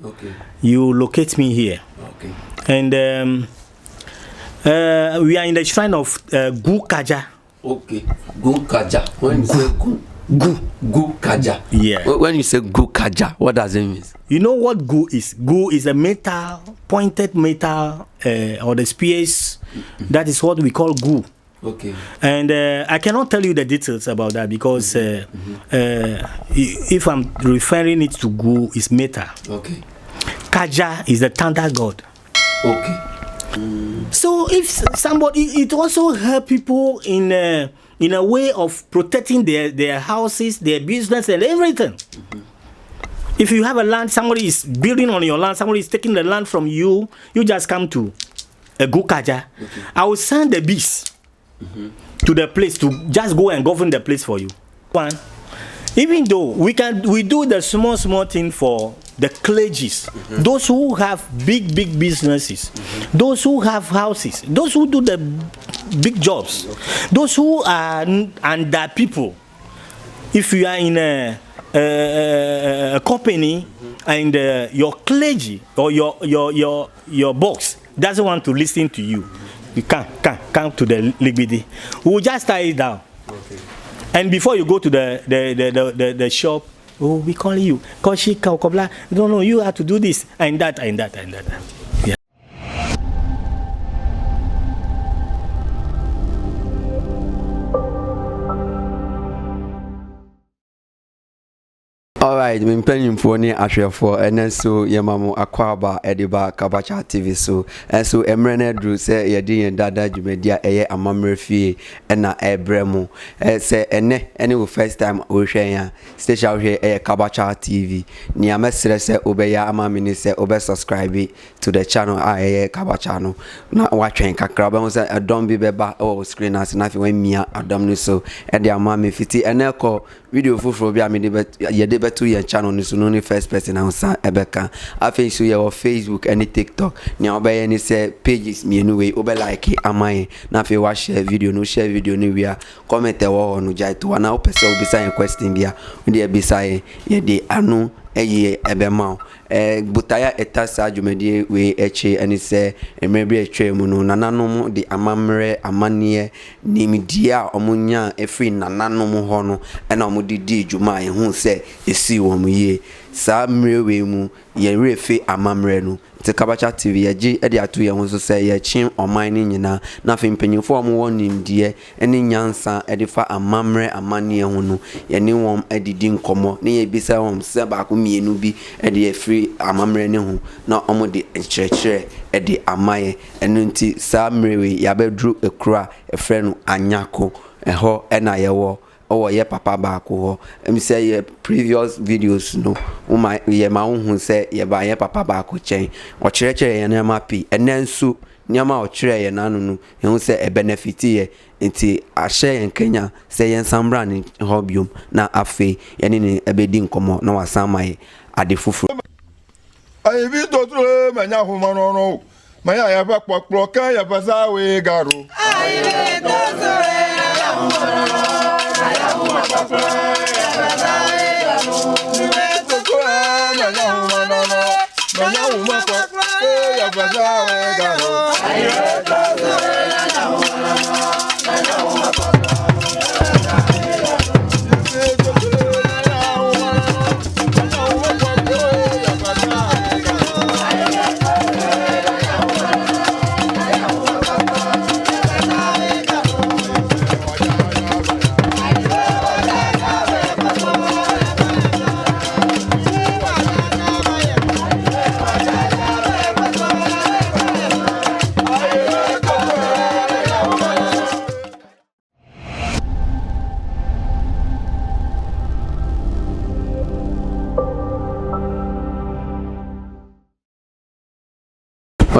Okay. You locate me here. Okay. And we are in the shrine of Gookaja. Okay. Gookaja. When you say Gookaja. Yeah. When you say Gookaja, what does it mean? You know what Goo is? Goo is a metal, pointed metal, or the spears. That is what we call Goo. Okay. And I cannot tell you the details about that because if I'm referring it to Goo, it's metal. Okay. Kaja is the thunder god. Okay. So if somebody, it also help people in a way of protecting their houses, their business, and everything. If you have a land, somebody is building on your land, somebody is taking the land from you, you just come to a Gookaja. Okay. I will send the beast to the place to just go and govern the place for you. One, even though we do the small thing for the clergies, those who have big businesses, those who have houses, those who do the big jobs, those who are under people. If you are in a company and your clergy or your boss doesn't want to listen to you, you come to the liquidity. We will just tie it down. Okay. And before you go to the shop, oh, we call you. No, you have to do this and that. Yeah. Alright, I'm playing for ni ashwefo and so yemamu akwaba ediba Kabacha TV so and so emrene dru say yedi yen dada dwumedia eye amamrefie na ebremu say ene any first time o hwen ya station hwe eye Kabacha TV ni amesre say obeya amamini say obe subscribe to the channel eye Kabacha no na watwen kakra be say adom bi beba o screen as na fi wan mia adom no so e de amami fiti ene ko video fufuro bi amede yede to your channel ni so no first person ansa ebeka afi so your Facebook and TikTok ni obey any say pages me anyway obe like amai na fi wa share video ni we comment e wo no jai to na opese obi say question bia we dey be say ye dey anu eye ebema butaya etasa dwumedie we eche ani se emrebi etwe mu no nananom de amamre amanie nimdia omunya efri nananom ho no na omudidi dwuma ehu se esi wo mu ye sa mrewe mu ye refe amamre no te Kabacha TV ye e de ato ye ho so se ye chin oman ni nyina na fe mpanyimfo omo wonimdie ene nyansa e de fa amamre amanie ho no ye ne won adidi nkomo ne ye bisa won se ba ko mienu bi e de free amamre ne ho na omo de kyerkyere e de amaye eno nti sa mrewe ya bedru ekura efre no anyako eho e na ye wo oh yeah papa baako ho em say ye previous videos no uma ye ma hu say ye ba ye papa baako chen o kyerkyere ye na ma pi enensu nyama o kyerɛ ye nanu no hu say e benefit ye nti ahye en Kenya say ye nsambra ni hobium na afi ye ni ebedi nkomo na wasama ye ade fufuru ai bi to tro manya hu mano no manya ya ba kpokpro kan ya ba za we garo ai bi to tro ya hu mano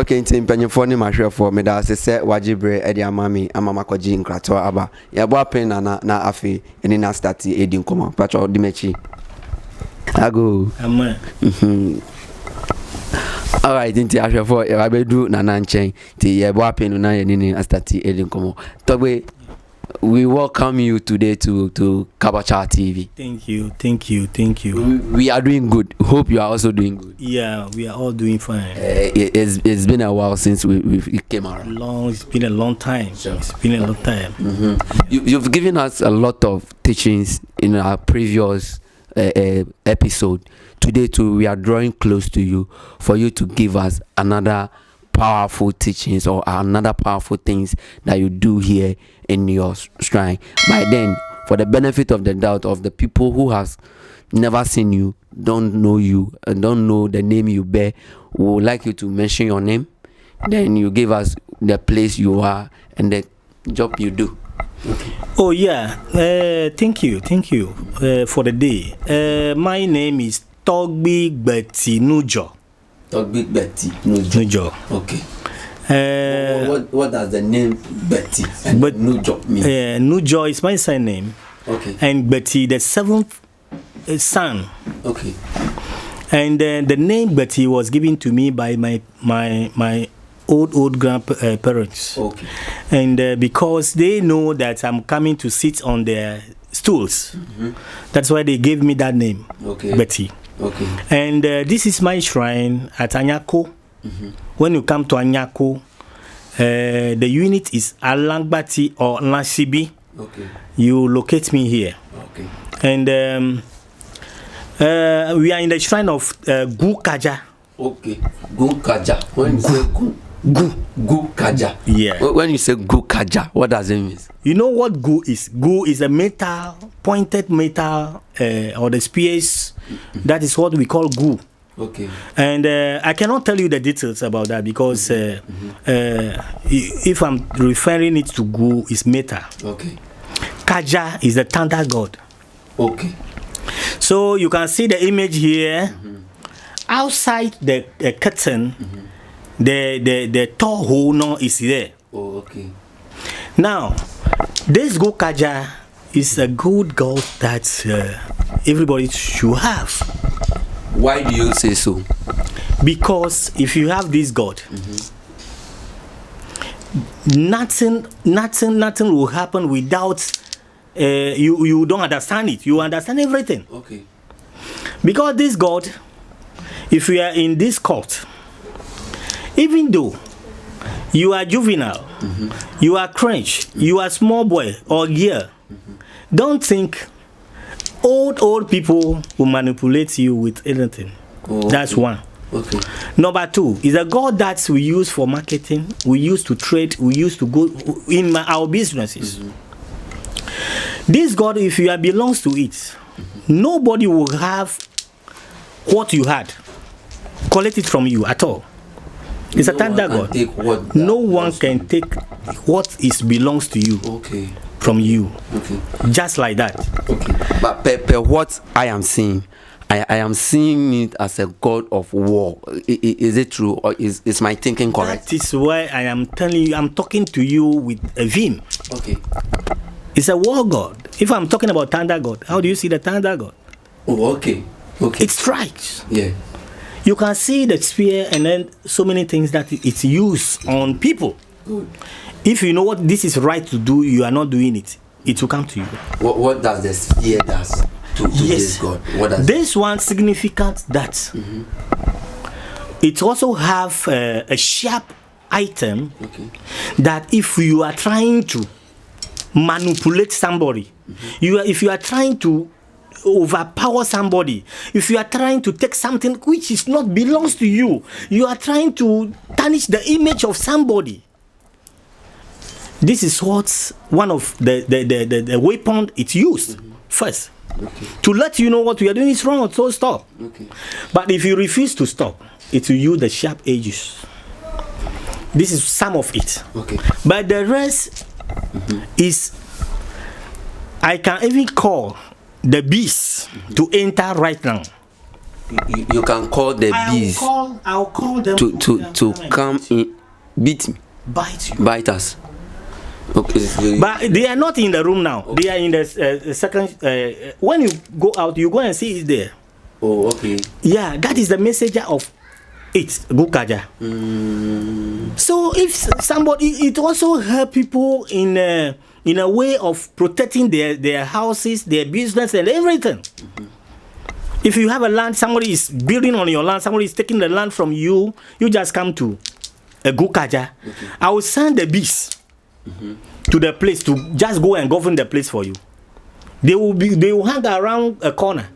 Okay, nti mpanyefo ni mahwefo me da se wajibre e de amami amama kwaji nkrato aba ya bo apen na afi eni na start edi nkomo pacho di mechi ago Amen. Alright, nti ahwefo e wabedu na nchen ti ye bo apen na ye ni start edi nkomo togbe we welcome you today to Kabacha TV. Thank you. We are doing good. Hope you are also doing good. Yeah, we are all doing fine. It's been a while since we came around. It's been a long time. Sure. It's been a long time. You've given us a lot of teachings in our previous episode. Today too, we are drawing close to you for you to give us another powerful teachings or another powerful things that you do here in your shrine. By then, for the benefit of the doubt of the people who has never seen you, don't know you, and don't know the name you bear, we would like you to mention your name. Then you give us the place you are and the job you do. Okay. Oh yeah, thank you for the day. My name is Togbi Betty Nujo. Togbi Betty Nujo. Okay. What does the name Betty and Nujo mean? Nujo is my surname. Okay. And Betty, the seventh son. Okay. And the name Betty was given to me by my old grandparents. Okay. And because they know that I'm coming to sit on their stools, that's why they gave me that name, Betty. Okay. And this is my shrine at Anyako. When you come to Anyako, the unit is Alangbati or Nasibi. Okay. You locate me here. Okay. And we are in the shrine of Gookaja. Okay. Gookaja. When you say Gookaja. Yeah. When you say Gookaja, what does it mean? You know what Gu is? Gu is a metal, pointed metal, or the spears. That is what we call Gu. Okay. And I cannot tell you the details about that because if I'm referring it to Gu, it's metal. Okay. Kaja is the thunder god. Okay. So you can see the image here. Outside the curtain, the tall hole is there. Oh, okay. Now, this Gookaja is a good god that everybody should have. Why do you say so? Because if you have this god, nothing will happen without you don't understand it. You understand everything. Okay. Because this god, if we are in this court, even though you are juvenile, you are cringe, you are small boy or girl, don't think old people will manipulate you with anything. Oh, okay. That's one. Okay. Number two is a god that we use for marketing, we use to trade, we use to go in our businesses. This god, if you belongs to it, nobody will have what you had, collect it from you at all. It's a thunder god. No one can take what belongs to you. Okay. From you. Okay. Just like that. Okay. But per what I am seeing, I am seeing it as a god of war. Is it true, or is my thinking correct? That is why I am telling you, I'm talking to you with a vim. Okay. It's a war god. If I'm talking about thunder god, how do you see the thunder god? Oh, okay. Okay. It strikes. Yeah. You can see the spear and then so many things that it's used on people. Good. If you know what this is right to do, you are not doing it. It will come to you. What does the spear does to this god? What does this one significant that it also have a sharp item that if you are trying to manipulate somebody, if you are trying to overpower somebody, if you are trying to take something which is not belongs to you, you are trying to tarnish the image of somebody. This is what's one of the weapon it's used first to let you know what we are doing is wrong, so stop. But if you refuse to stop, it will use the sharp edges. This is some of it. But the rest is, I can even call the beast to enter right now. You can call the beast. I'll call them to come in, beat me, bite us. Okay. But they are not in the room now. They are in the second. When you go out, you go and see it there. Oh, okay. Yeah, that is the messenger of it, Gookaja. So if somebody, it also help people in in a way of protecting their houses, their business, and everything. If you have a land, somebody is building on your land, somebody is taking the land from you, you just come to a Gookaja. I will send the bees to the place to just go and govern the place for you. They will hang around a corner.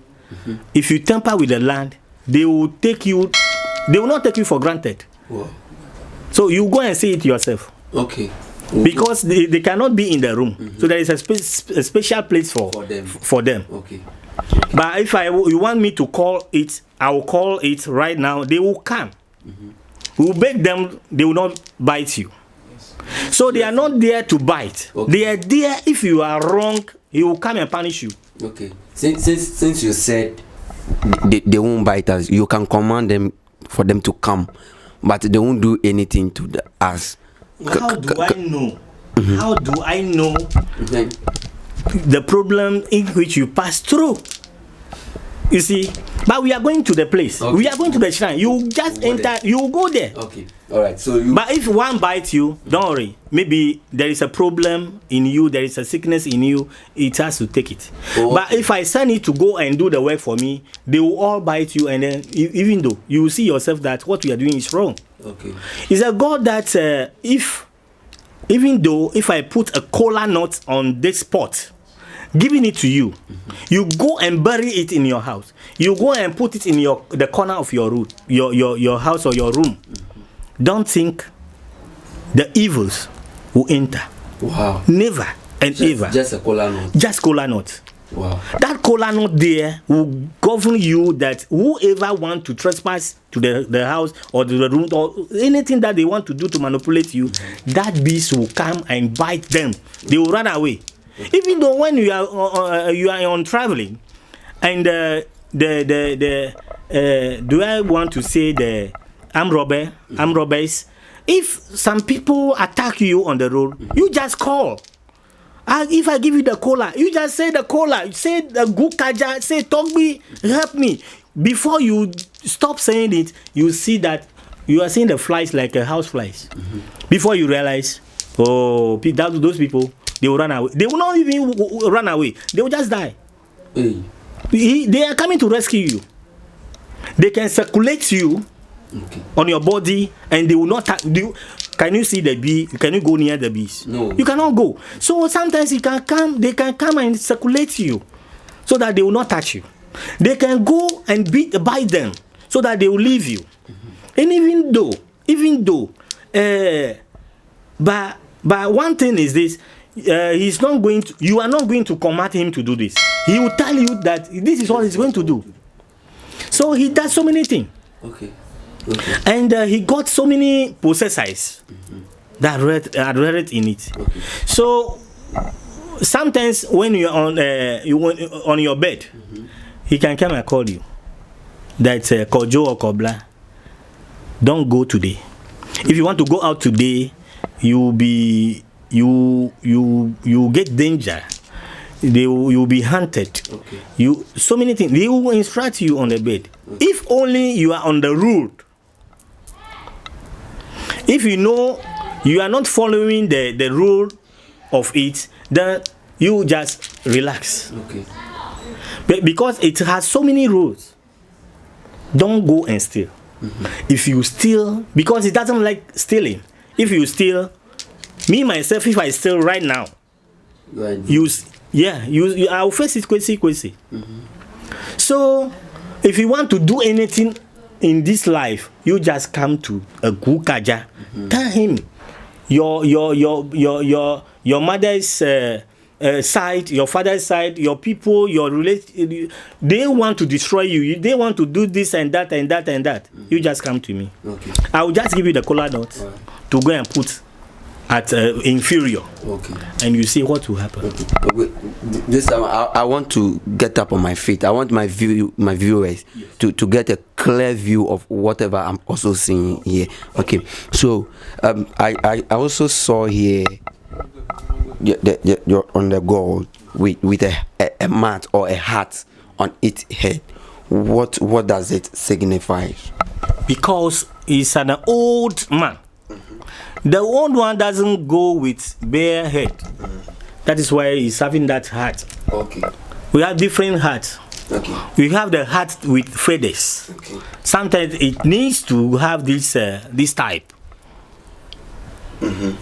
If you tamper with the land, they will not take you for granted. Wow. So you go and see it yourself. Okay. Because they cannot be in the room. So there is a special place for them. Okay. But if you want me to call it, I will call it right now. They will come. We will beg them. They will not bite you. So they are not there to bite. Okay. They are there. If you are wrong, he will come and punish you. Okay. Since you said they won't bite us, you can command them for them to come, but they won't do anything to us. How do I know? How do I know the problem in which you pass through? You see, but we are going to the place. Okay. We are going to the shrine. You just enter. You go there. Okay. All right. So But if one bites you, don't worry. Maybe there is a problem in you. There is a sickness in you. It has to take it. Okay. But if I send it to go and do the work for me, they will all bite you, and then even though you will see yourself that what you are doing is wrong. Okay. It's a God that even though if I put a kola nut on this pot, giving it to you, you go and bury it in your house. You go and put it in the corner of your room, your house or your room. Don't think the evils will enter. Wow. Never and ever. Just a kola nut. Just kola nut. Wow. That kola nut there will govern you, that whoever want to trespass to the house or to the room or anything that they want to do to manipulate you, that beast will come and bite them. They will run away. Even though when you are on traveling, and do I want to say the armed robbers? If some people attack you on the road, you just call. If I give you the cola, you just say the cola, say the Gookaja, say talk me, help me. Before you stop saying it, you see that you are seeing the flies like a house flies. Before you realize, those people, they will run away. They will not even run away. They will just die. They are coming to rescue you. They can circulate you on your body, and they will not do. Can you see the bee? Can you go near the bees? No. You cannot go. So sometimes they can come and circulate you, so that they will not touch you. They can go and bite them, so that they will leave you. And even though, but one thing is this: he's not going to. You are not going to command him to do this. He will tell you that this is what he's going to do. So he does so many things. Okay. And he got so many possessors that read in it. Okay. So sometimes when you are on your bed, he can come and call you. That's Kojo or Kobla. Don't go today. If you want to go out today, you get danger. You'll be hunted. Okay. So many things. They will instruct you on the bed. Okay. If only you are on the road. If you know you are not following the rule of it, then you just relax. Okay. But because it has so many rules, don't go and steal. If you steal, because it doesn't like stealing. If you steal, me myself, if I steal right now, I'll face it quickly. So, if you want to do anything in this life, you just come to a Gookaja. Tell him your mother's side, your father's side, your people, your relatives, they want to destroy you. They want to do this and that and that and that. You just come to me. Okay. I will just give you the cola nut to go and put at inferior. Okay. And you see what will happen. Okay. This time I want to get up on my feet. I want my viewers to get a clear view of whatever I'm also seeing here. Okay. So I also saw here you're on the gold with a mat or a hat on its head. What does it signify? Because he's an old man. The old one doesn't go with bare head. That is why he's having that heart. Okay. We have different hearts. Okay. We have the heart with feathers. Okay. Sometimes it needs to have this type.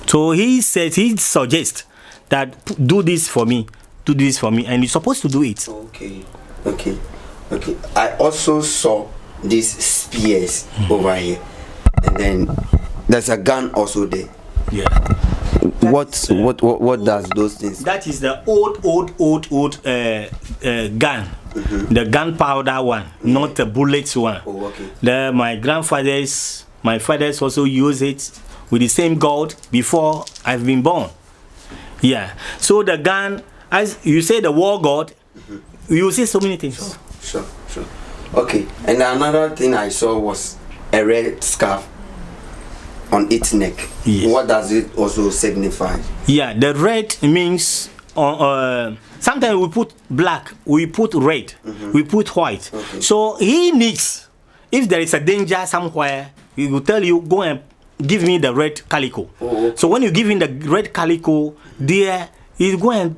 So he suggests that do this for me, and you're supposed to do it. Okay. I also saw these spears over here, and then there's a gun also there. Yeah. What does those things? That is the old gun, the gunpowder one, not the bullets one. Oh, okay. My fathers also use it with the same God before I've been born. Yeah. So the gun, as you say, the war god, you see so many things. Sure. Okay. And another thing I saw was a red scarf on its neck. Yes. What does it also signify? Yeah, the red means sometimes we put black, we put red, we put white. Okay. So he needs, if there is a danger somewhere, he will tell you, go and give me the red calico. Oh, okay. So when you give him the red calico, there he's going to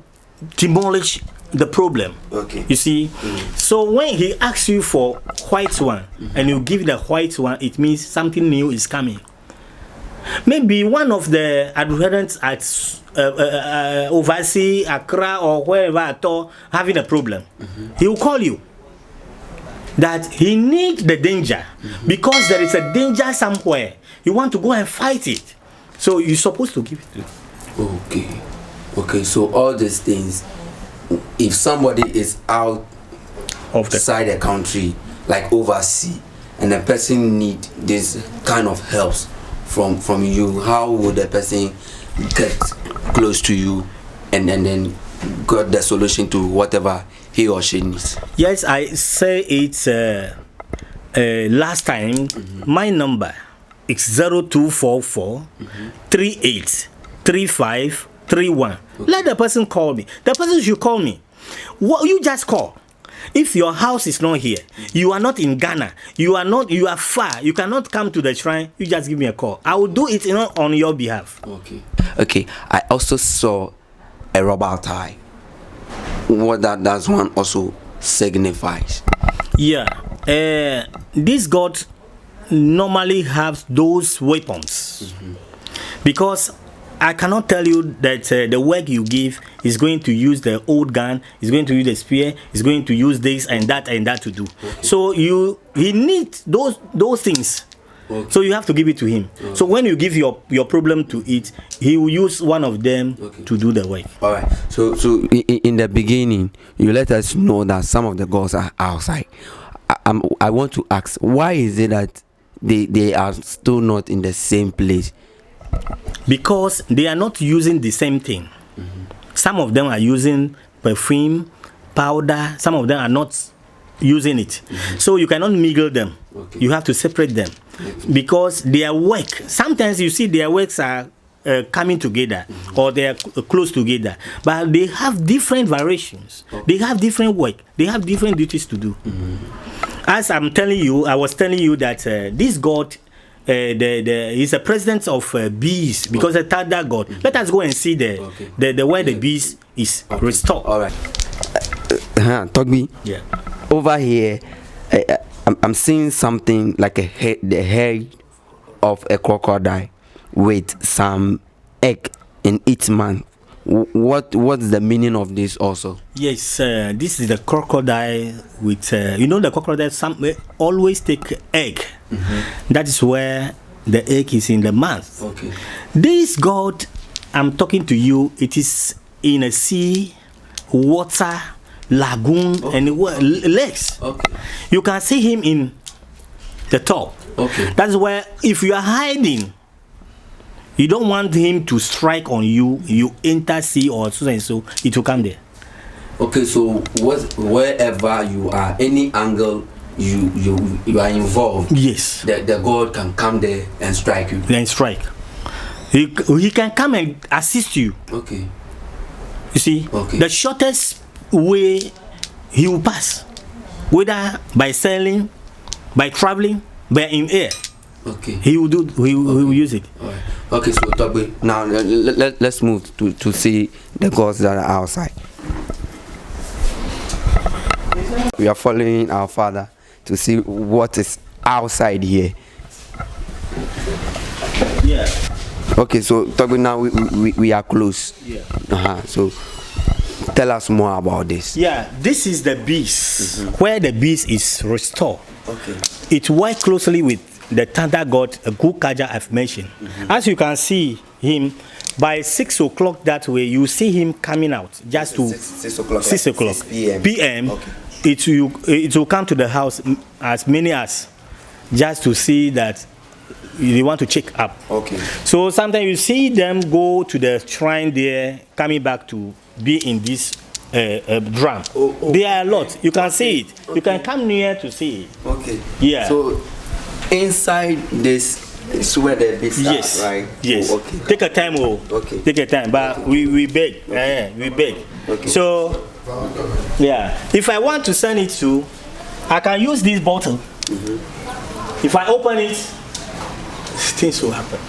demolish the problem. Okay. You see? So when he asks you for white one and you give the white one, it means something new is coming. Maybe one of the adherents at overseas, Accra or wherever at all having a problem. He will call you that he needs the danger because there is a danger somewhere. You want to go and fight it. So you're supposed to give it to him. Okay, so all these things, if somebody is outside the country, like overseas, and the person need this kind of helps from you, how would the person get close to you and then got the solution to whatever he or she needs? Yes, I say it last time. My number is 0244 38 35 31. Let the person call me. The person should call me. What you just call. If your house is not here, you are not in Ghana, you are far, you cannot come to the shrine, you just give me a call. I will do it on your behalf. Okay. I also saw a rubber tie. What that one also signifies? Yeah. This God normally has those weapons. Because I cannot tell you that the work you give is going to use the old gun, is going to use the spear, is going to use this and that to do. So he needs those things. So you have to give it to him. So when you give your problem to it, he will use one of them to do the work. All right. So in the beginning, you let us know that some of the gods are outside. I want to ask, why is it that they are still not in the same place? Because they are not using the same thing. Some of them are using perfume, powder. Some of them are not using it. So you cannot mingle them. You have to separate them. Because their work, sometimes you see their works are coming together or they are close together. But they have different variations. They have different work. They have different duties to do. As I was telling you that this God, he's a president of bees because the third god. Let us go and see the where the bees is restored. All right. Togbi. Yeah. Over here, I'm seeing something like the head of a crocodile with some egg in its mouth. What's the meaning of this also? Yes, this is the crocodile with the crocodile always take egg. That is where the egg is in the mouth. This God I'm talking to you, it is in a sea, water, lagoon, and lakes. You can see him in the top. That's where if you are hiding, you don't want him to strike on you, you enter sea or so and so, it will come there. So wherever you are, any angle you are involved, yes, the God can come there and strike you. He can come and assist you. You see, the shortest way he will pass, whether by sailing, by traveling, by in air. He will use it. Okay, so Togbe, now let's move to see the gods that are outside. We are following our father to see what is outside here. Yeah. Okay, so Togbe, now we are close. Yeah. So tell us more about this. Yeah, this is the beast, where the beast is restored. Okay. It works closely with the thunder god Gookaja I've mentioned. As you can see him, by 6 o'clock that way, you see him coming out just to 6 o'clock. 6 o'clock 6 p.m. p.m. Okay. It will come to the house as many as just to see that they want to check up. Okay. So sometimes you see them go to the shrine there, coming back to be in this drum. There are a lot. You can see it. You can come near to see it. Okay. Yeah. So inside this is where the beast Yes. are, right? Yes. Oh, okay. Take a time, Okay. Take a time. But we beg. We beg. Okay. So, yeah. If I want to send it to, I can use this bottle. If I open it, things will happen.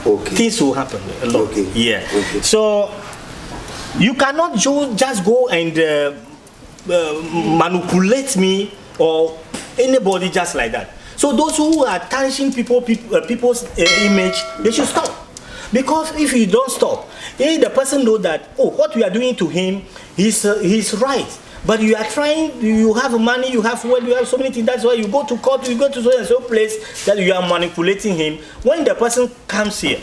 Okay. Things will happen a lot. Okay. Yeah. Okay. So you cannot just go and manipulate me or anybody just like that. So those who are tarnishing people's image, they should stop. Because if you don't stop, the person know that, oh, what we are doing to him, he's right. But you are trying, you have money, you have wealth, you have so many things. That's why you go to court, you go to so and so place that you are manipulating him. When the person comes here,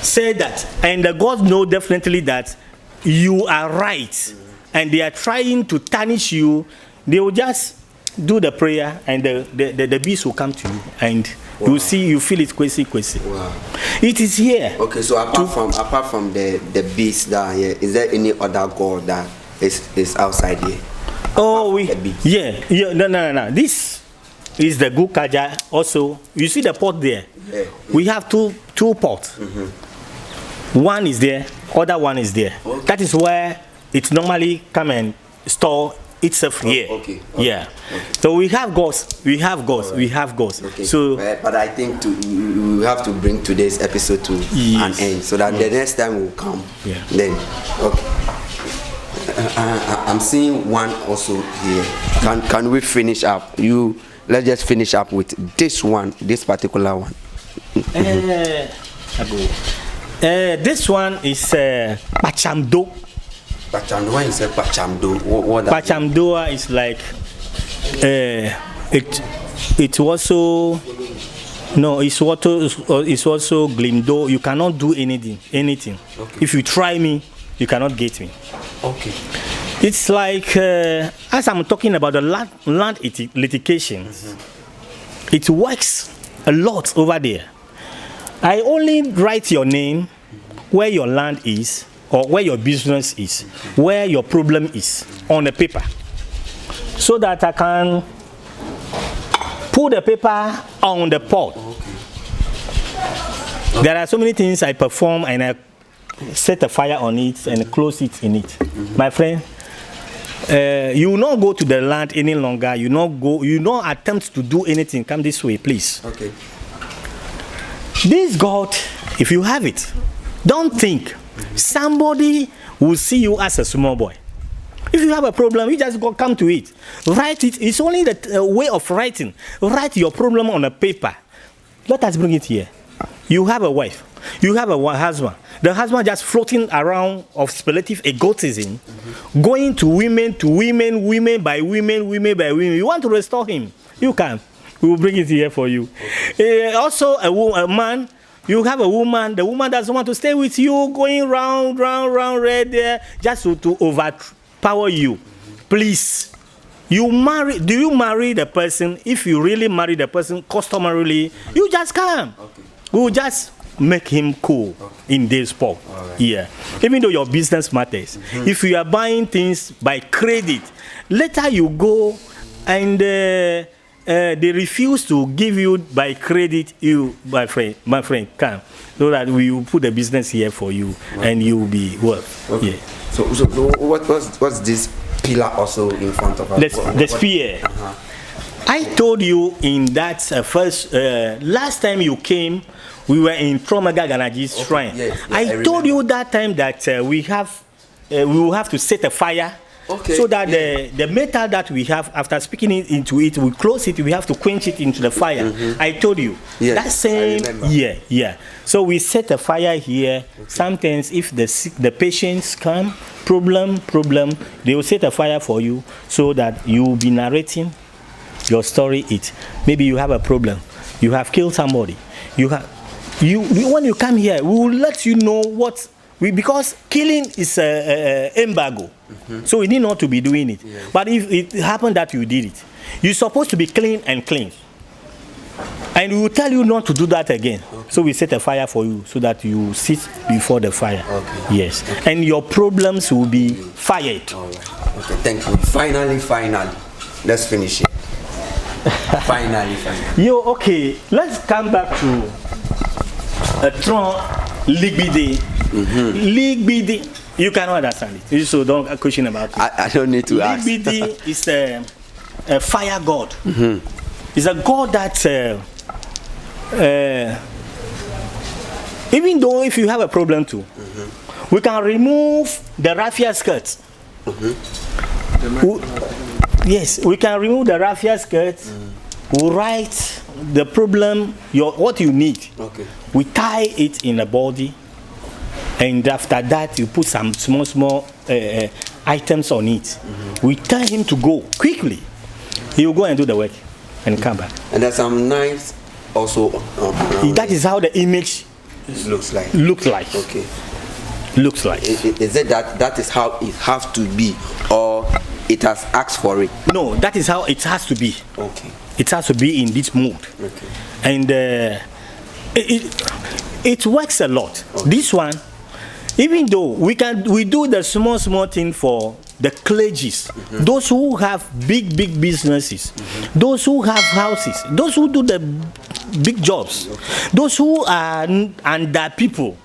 say that, and the God know definitely that you are right, and they are trying to tarnish you, they will just do the prayer, and the beast will come to you, and you see, you feel it crazy. Wow. It is here. Okay, so apart from the beast that are here, is there any other god that is outside here? Oh, Yeah. No. This is the Gookaja. Also, you see the pot there. Yeah. We have two pots. One is there, other one is there. Okay. That is where it normally come and store itself here. Okay. Yeah. Okay. So we have gods. Right. We have gods. Okay. So, but I think we have to bring today's episode to an end so that the next time will come. Yeah. Then, okay. I'm seeing one also here. Can we finish up? Let's just finish up with this one, this particular one. This one is Pachamdo. Pachamdo. When you say Pachamdo, what that Pachamdoa is like it also it's also Glimdo. You cannot do anything. Okay. If you try me, you cannot get me. Okay. It's like as I'm talking about the land litigations, it works a lot over there. I only write your name, where your land is, or where your business is, where your problem is on the paper, so that I can put the paper on the pot. Okay. There are so many things I perform, and I set a fire on it and close it in it. My friend, you will not go to the land any longer. You not attempt to do anything. Come this way, please. Okay. This God, if you have it, don't think somebody will see you as a small boy. If you have a problem, you just come to it. Write it. It's only the way of writing. Write your problem on a paper. Let us bring it here. You have a wife. You have a husband. The husband just floating around of speculative egotism, going to women by women. You want to restore him. You can. We will bring it here for you. Also, a man, you have a woman. The woman doesn't want to stay with you, going round right there, just to overpower you. Please, do you marry the person? If you really marry the person, customarily, you just come. Okay. We will just make him cool in this spot. Right. Yeah. Okay. Even though your business matters. If you are buying things by credit, later you go and they refuse to give you by credit. You, my friend, come, so that we will put the business here for you, and you will be well. Okay. Yeah. So what's this pillar also in front of us? The spear. I told you in that first last time you came, we were in Tromaga Ganaji's shrine. Yes, I told you that time that we will have to set a fire. Okay, so that the metal that we have, after speaking into it, we close it, we have to quench it into the fire. I told you. Yes, that same, yeah. So we set a fire here. Sometimes if the patients come, problem, they will set a fire for you so that you will be narrating your story. Maybe you have a problem. You have killed somebody. When you come here, we will let you know what. Because killing is embargo, so we need not to be doing it. Yes. But if it happened that you did it, you're supposed to be clean and clean. And we will tell you not to do that again. Okay. So we set a fire for you so that you sit before the fire. Okay. Yes. Okay. And your problems will be fired. All right. Okay, thank you. Finally. Let's finish it. Finally. Okay. Let's come back to a Tron Ligbide. Ligbide, you cannot understand it, so don't question about it. I don't need to ask. Ligbide is a fire god. It's a god that even though if you have a problem too, we can remove the raffia skirt. Yes, we can remove the raffia skirt. We write the problem, what you need. Okay. We tie it in a body. And after that, you put some small items on it. We tell him to go quickly. He will go and do the work and come back. And there's some knives also. That is how the image looks like. Okay. Looks like. Is it that is how it has to be, or it has asked for it? No, that is how it has to be. Okay. It has to be in this mood. Okay. And it works a lot. Okay. This one. Even though we do the small thing for the clergies, those who have big businesses, those who have houses, those who do the big jobs, those who are under people.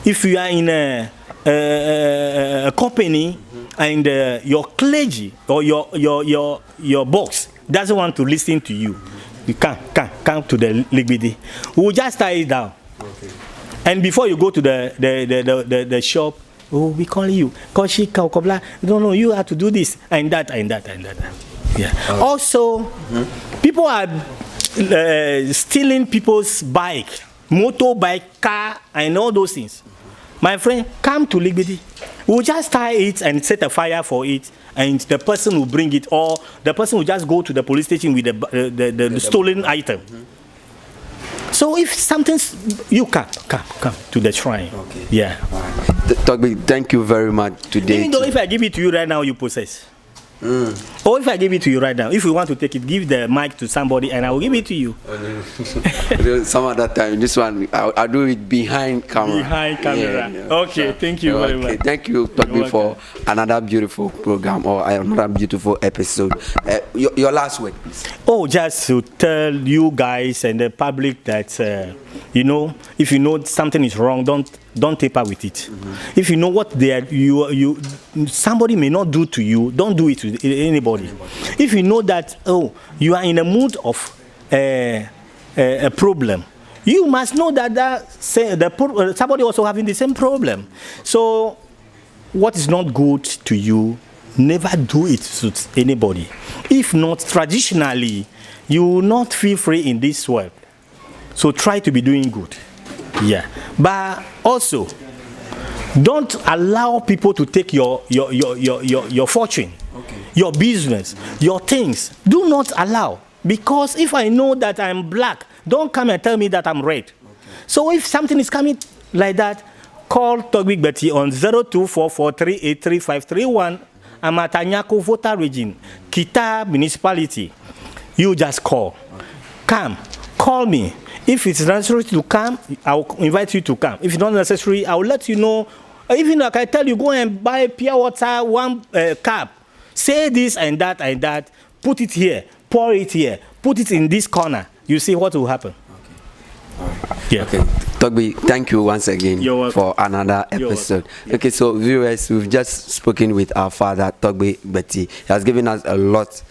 If you are in a company and your clergy or your boss doesn't want to listen to you, you come to the Ligbide. We will just tie it down. Okay. And before you go to the shop, we call you. No, you have to do this and that. Yeah. Also, people are stealing people's bike, motorbike, car, and all those things. My friend, come to Ligbide. We'll just tie it and set a fire for it, and the person will bring it, or the person will just go to the police station with the stolen item. So if something's, you come to the shrine. Okay. Yeah. Togbi, thank you very much today. Even though if I give it to you right now, you possess. Or if I give it to you right now, if you want to take it, give the mic to somebody and I will give it to you. Some other time, this one, I'll do it behind camera. Behind camera. Yeah. Okay, thank you very much. Thank you, Togbi, for another beautiful program or another beautiful episode. Your last word, please. Oh, just to tell you guys and the public that, if you know something is wrong, don't taper with it. If you know what somebody may not do to you, don't do it to anybody. If you know that you are in a mood of a problem, you must know that somebody also having the same problem. So what is not good to you, never do it to anybody. If not, traditionally, you will not feel free in this world. So try to be doing good. Yeah, but also don't allow people to take your fortune, your business, your things. Do not allow, because if I know that I'm black, don't come and tell me that I'm red. So if something is coming like that, call Togbi Betty on 0244383531. I'm at Anyako Vota region, Kita municipality. You just call. Come, call me. If it's necessary to come, I'll invite you to come. If it's not necessary, I'll let you know. Even like I tell you, go and buy pure water, one cup. Say this and that. Put it here. Pour it here. Put it in this corner. You see what will happen. Okay. All right. Yeah. Okay. Togbi, thank you once again for another episode. Okay, so viewers, we've just spoken with our father, Togbi Betty. He has given us a lot.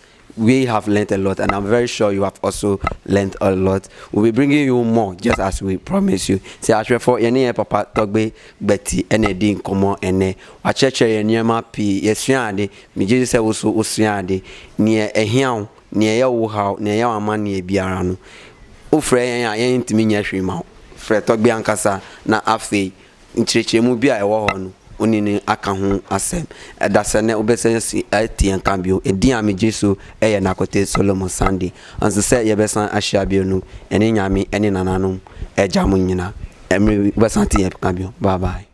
we have learned a lot, and I'm very sure you have also learned a lot. We'll be bringing you more, just as we promise you. Say, I for any papa togbe Betty, any din common ene. Wa cheche ye nyema pi yesuade. Mi Jesus say also usuade. Near a hian, near ya how, near ya man ye biara no. Ufre ya ntimi nya hwema. Fre togbe ankasa na afi ncheche mu bia e wo ho no. Onini aka ho asem edase ne obesensi atien kambio edin ame Jesu eye nakote Solomon Sunday anse se ye besan ahia bio no ene nyame ene nananom eja mo nyina emre besan tie kambio bye bye.